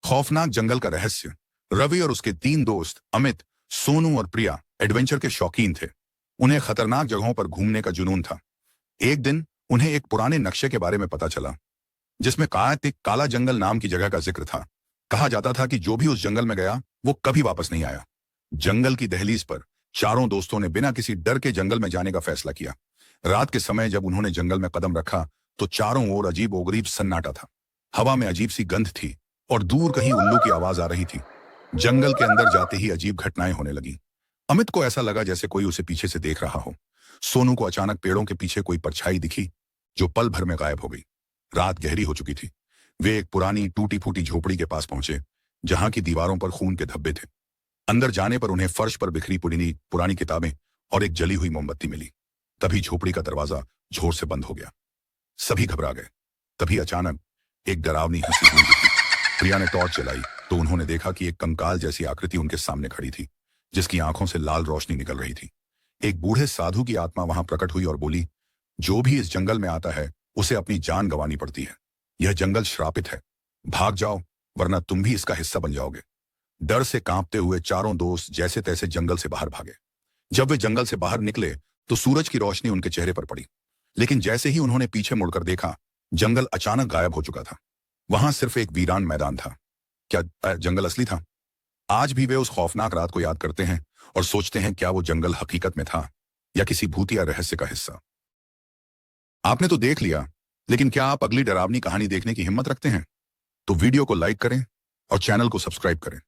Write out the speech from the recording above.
खौफनाक जंगल का रहस्य। रवि और उसके 3 दोस्त अमित, सोनू और प्रिया एडवेंचर के शौकीन थे। उन्हें खतरनाक जगहों पर घूमने का जुनून था। एक दिन उन्हें एक पुराने नक्शे के बारे में पता चला, जिसमें काला जंगल नाम की जगह का जिक्र था। कहा जाता था कि जो भी उस जंगल में गया वो कभी वापस नहीं आया। जंगल की दहलीज पर चारों दोस्तों ने बिना किसी डर के जंगल में जाने का फैसला किया। रात के समय जब उन्होंने जंगल में कदम रखा तो चारों ओर अजीब-ओ-गरीब सन्नाटा था। हवा में अजीब सी गंध थी और दूर कहीं उल्लू की आवाज आ रही थी। जंगल के अंदर जाते ही अजीब घटनाएं होने लगी। अमित को ऐसा लगा जैसे कोई उसे पीछे से देख रहा हो। सोनू को अचानक पेड़ों के पीछे कोई परछाई दिखी, जो पल भर में गायब हो गई। रात गहरी हो चुकी थी। वे एक पुरानी टूटी फूटी झोपड़ी के पास पहुंचे, जहां की दीवारों पर खून के धब्बे थे। अंदर जाने पर उन्हें फर्श पर बिखरी पुरानी पुरानी किताबें और एक जली हुई मोमबत्ती मिली। तभी झोपड़ी का दरवाजा जोर से बंद हो गया। सभी घबरा गए। तभी अचानक एक डरावनी हंसी गूंजी थी। प्रिया ने टॉर्च जलाई तो उन्होंने देखा कि एक कंकाल जैसी आकृति उनके सामने खड़ी थी, जिसकी आंखों से लाल रोशनी निकल रही थी। एक बूढ़े साधु की आत्मा वहां प्रकट हुई और बोली, जो भी इस जंगल में आता है उसे अपनी जान गंवानी पड़ती है। यह जंगल श्रापित है। भाग जाओ, वरना तुम भी इसका हिस्सा बन जाओगे। डर से कांपते हुए चारों दोस्त जैसे तैसे जंगल से बाहर भागे। जब वे जंगल से बाहर निकले तो सूरज की रोशनी उनके चेहरे पर पड़ी। लेकिन जैसे ही उन्होंने पीछे मुड़कर देखा, जंगल अचानक गायब हो चुका था। वहां सिर्फ एक वीरान मैदान था। क्या जंगल असली था? आज भी वे उस खौफनाक रात को याद करते हैं और सोचते हैं, क्या वो जंगल हकीकत में था या किसी भूतिया रहस्य का हिस्सा। आपने तो देख लिया, लेकिन क्या आप अगली डरावनी कहानी देखने की हिम्मत रखते हैं? तो वीडियो को लाइक करें और चैनल को सब्सक्राइब करें।